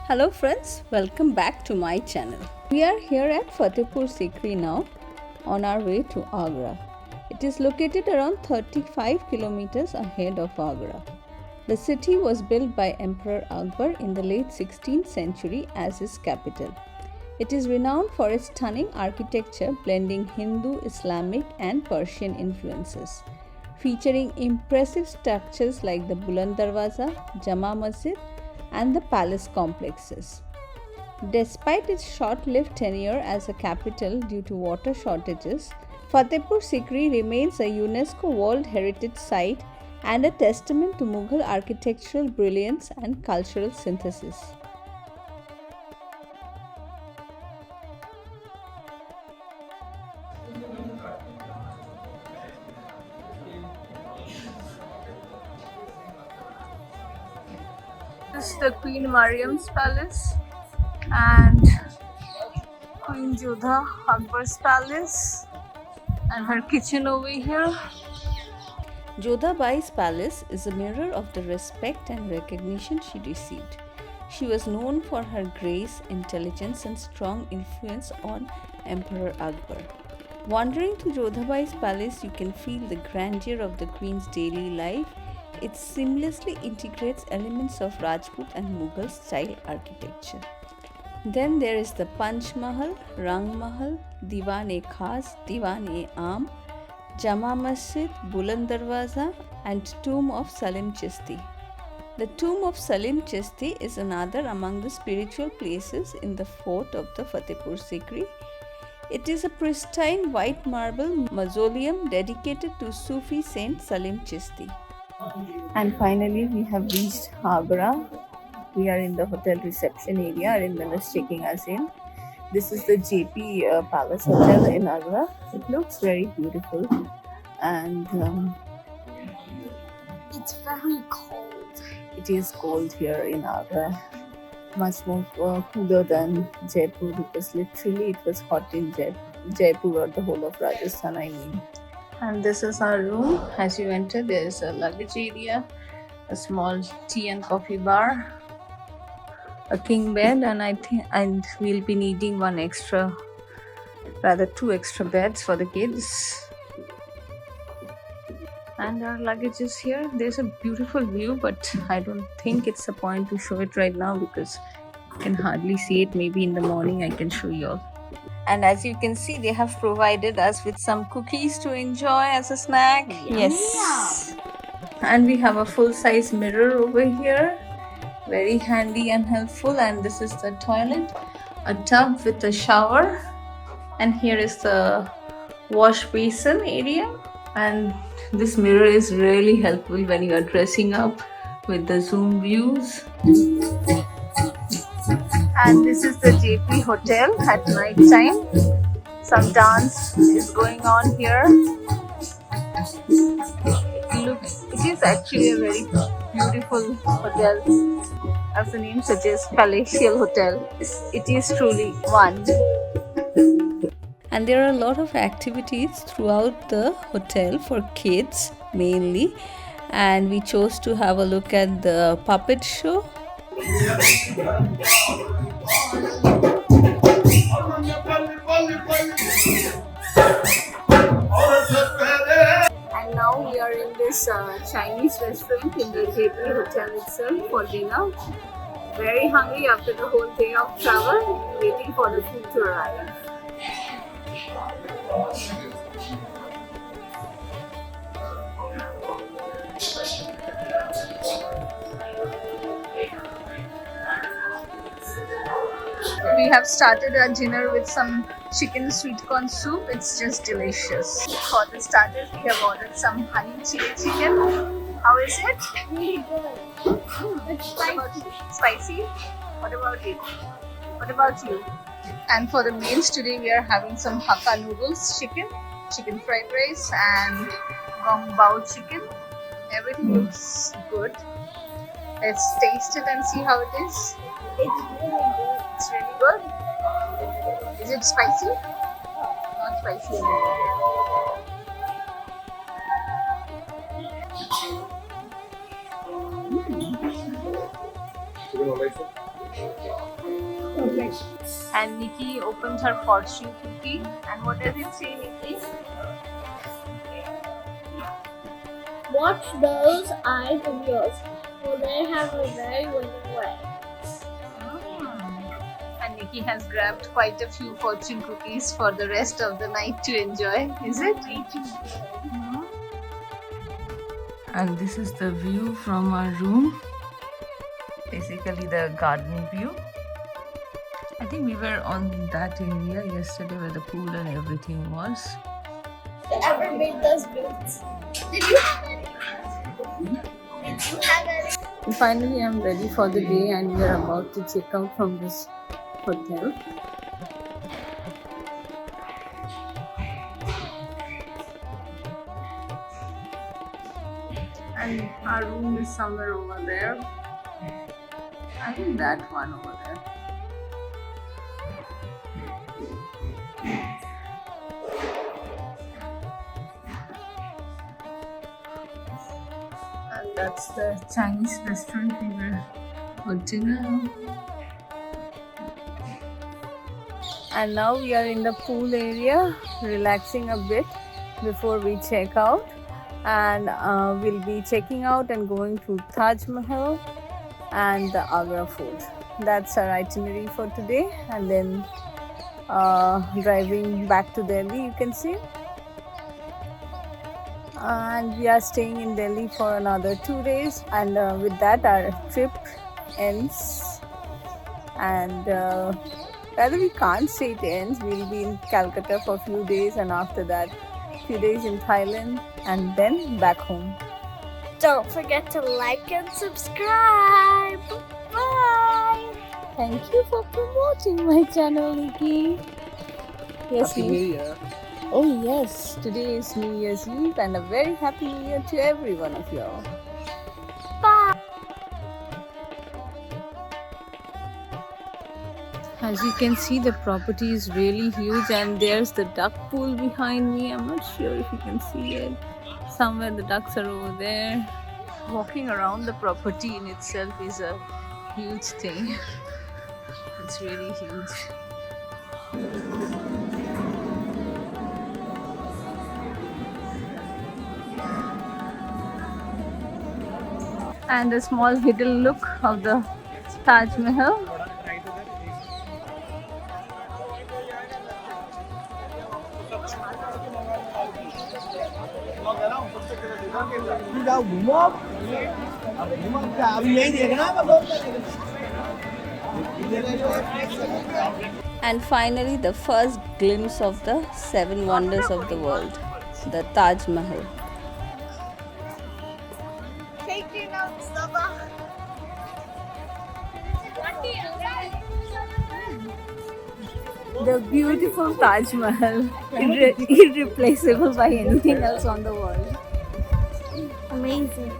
Hello friends, welcome back to my channel. We are here at Fatehpur Sikri now on our way to Agra. It is located around 35 kilometers ahead of Agra. The city was built by Emperor Akbar in the late 16th century as his capital. It is renowned for its stunning architecture blending Hindu, Islamic and Persian influences, featuring impressive structures like the Buland Darwaza, Jama Masjid and the palace complexes. Despite its short-lived tenure as a capital due to water shortages, Fatehpur Sikri remains a UNESCO World Heritage Site and a testament to Mughal architectural brilliance and cultural synthesis. This is the Queen Mariam's palace and Queen Jodha Akbar's palace and her kitchen over here. Jodha Bai's palace is a mirror of the respect and recognition she received. She was known for her grace, intelligence and strong influence on Emperor Akbar. Wandering to Jodha Bai's palace, you can feel the grandeur of the queen's daily life. It seamlessly integrates elements of Rajput and Mughal style architecture. Then there is the Panch Mahal, Rang Mahal, Diwan-e-Khas, Diwan-e-Aam, Jama Masjid, Buland Darwaza and Tomb of Salim Chishti. The Tomb of Salim Chishti is another among the spiritual places in the fort of the Fatehpur Sikri. It is a pristine white marble mausoleum dedicated to Sufi saint Salim Chishti. And finally we have reached Agra. We are in the hotel reception area. Arindan is checking us in. This is the JP Palace Hotel in Agra. It looks very beautiful and It's very cold. it is cold here in Agra. Much more cooler than Jaipur because literally it was hot in Jaipur or the whole of Rajasthan, I mean. And this is our room. As you enter, there is a luggage area, a small tea and coffee bar, a king bed, and we'll be needing two extra beds for the kids. And our luggage is here. There's a beautiful view, but I don't think it's a point to show it right now because you can hardly see it. Maybe in the morning I can show you all. And as you can see, they have provided us with some cookies to enjoy as a snack. Yes. And we have a full-size mirror over here. Very handy and helpful. And this is the toilet. A tub with a shower. And here is the wash basin area. And this mirror is really helpful when you are dressing up with the zoom views. And this is the JP Hotel at night time. Some dance is going on here. It is actually a very beautiful hotel. As the name suggests, palatial hotel. It is truly one. And there are a lot of activities throughout the hotel for kids mainly. And we chose to have a look at the puppet show. And now we are in this Chinese restaurant in the JP Hotel itself for dinner. Very hungry after the whole day of travel, waiting for the food to arrive. We have started our dinner with some chicken sweet corn soup. It's just delicious. For the starters, we have ordered some honey chili chicken. How is it? Really good. It's spicy. Spicy? What about it? What about you? And for the meals today, we are having some Hakka noodles, chicken fried rice, and gong bao chicken. Everything looks good. Let's taste it and see how it is. It's really good. It's really good. Is it spicy? Not spicy anymore. Perfect. And Nikki opened her fortune cookie. And what does it say, Nikki? Watch those eyes of yours, for they have a very winning way. And Nikki has grabbed quite a few fortune cookies for the rest of the night to enjoy, is it? And this is the view from our room. Basically the garden view. I think we were on that area yesterday where the pool and everything was. Ever made those boots? Did you have any? Did you have any? And finally, I'm ready for the day and we are about to check out from this hotel. And our room is somewhere over there. I think that one over there. And that's the Chinese restaurant we were for dinner. And now we are in the pool area, relaxing a bit before we check out. And we'll be checking out and going to Taj Mahal and the Agra Fort. That's our itinerary for today. And then driving back to Delhi, you can see. And we are staying in Delhi for another 2 days. And with that, our trip ends. And rather, we can't say it ends. We'll be in Calcutta for a few days, and after that, few days in Thailand, and then back home. Don't forget to like and subscribe. Bye. Thank you for promoting my channel, Nikki. Yes, Happy New Year. Oh yes, today is New Year's Eve, and a very happy New Year to every one of y'all. Bye. As you can see, the property is really huge, and there's the duck pool behind me. I'm not sure if you can see it. Somewhere the ducks are over there. Walking around the property in itself is a huge thing. It's really huge. And a small hidden look of the Taj Mahal. Đi đâu 41. 41 cả vì lấy tiền đó mà không. And finally, the first glimpse of the seven wonders of the world, the Taj Mahal. Take your notes, Baba. The beautiful Taj Mahal, irreplaceable by anything else on the world. Amazing.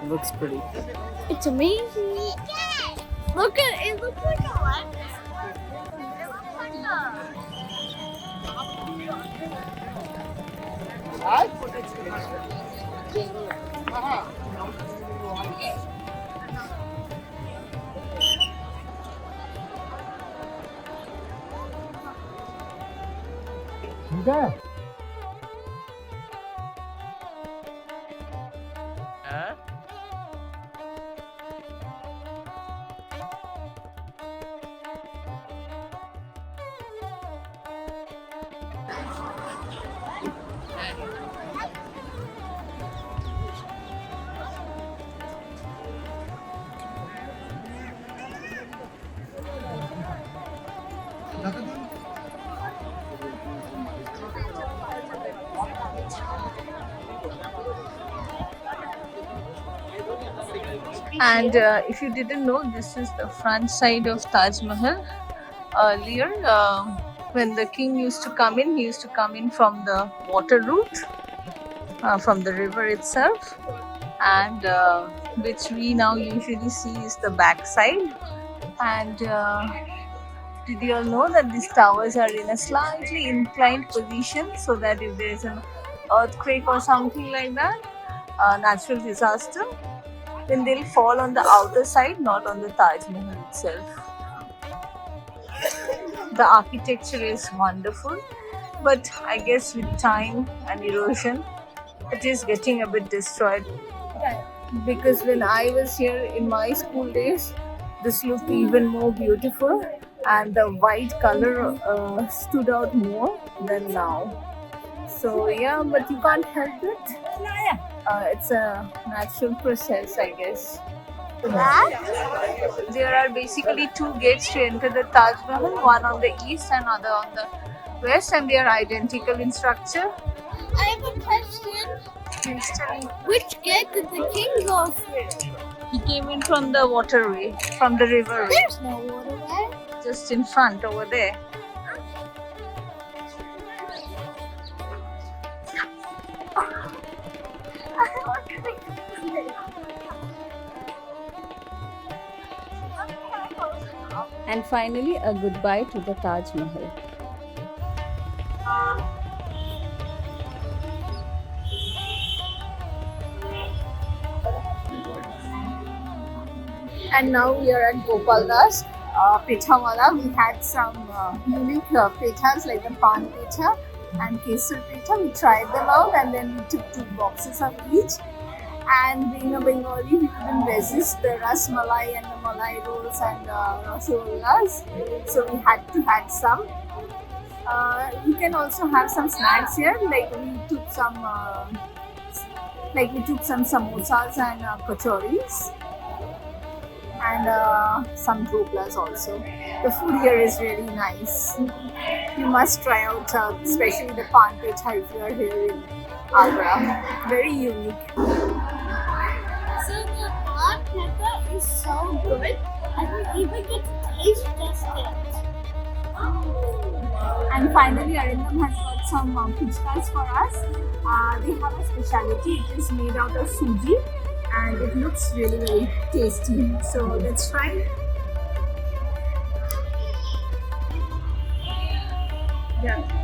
Looks pretty. It's amazing. Look at it. Looks like a light. It looks like a. Okay. And if you didn't know, this is the front side of Taj Mahal. Earlier, when the king used to come in, he used to come in from the water route, from the river itself, and which we now usually see is the back side. And did you all know that these towers are in a slightly inclined position, so that if there is an earthquake or something like that, natural disaster, then they'll fall on the outer side, not on the Taj Mahal itself. The architecture is wonderful, but I guess with time and erosion, it is getting a bit destroyed. Because when I was here in my school days, this looked even more beautiful, and the white color stood out more than now. So yeah, but you can't help it. It's a natural process, I guess. There are basically two gates to enter the Taj Mahal, one on the east and other on the west, and they are identical in structure. I have a question. Please tell me. Which gate did the king go through? He came in from the waterway, from the river, There's no waterway. just in front over there. And finally, a goodbye to the Taj Mahal. And now we are at Gopal Das Pethawala. We had some unique pethas like the pan petha and kesar petha. We tried them out and then we took 2 boxes of each. And being a Bengali, we couldn't resist the ras malai and the malai rolls and rasagollas. So we had to have some. You can also have some snacks here. Like we took some samosas and kachoris. And some dhoklas also. The food here is really nice. You must try out, especially the pan petha if you are here in Agra. Very unique. So the pan pepper is so good. I can even get to taste test it. And finally, Arindam has got some puchkas for us. They have a specialty. It is made out of suji and it looks really very tasty. So let's try. Yeah.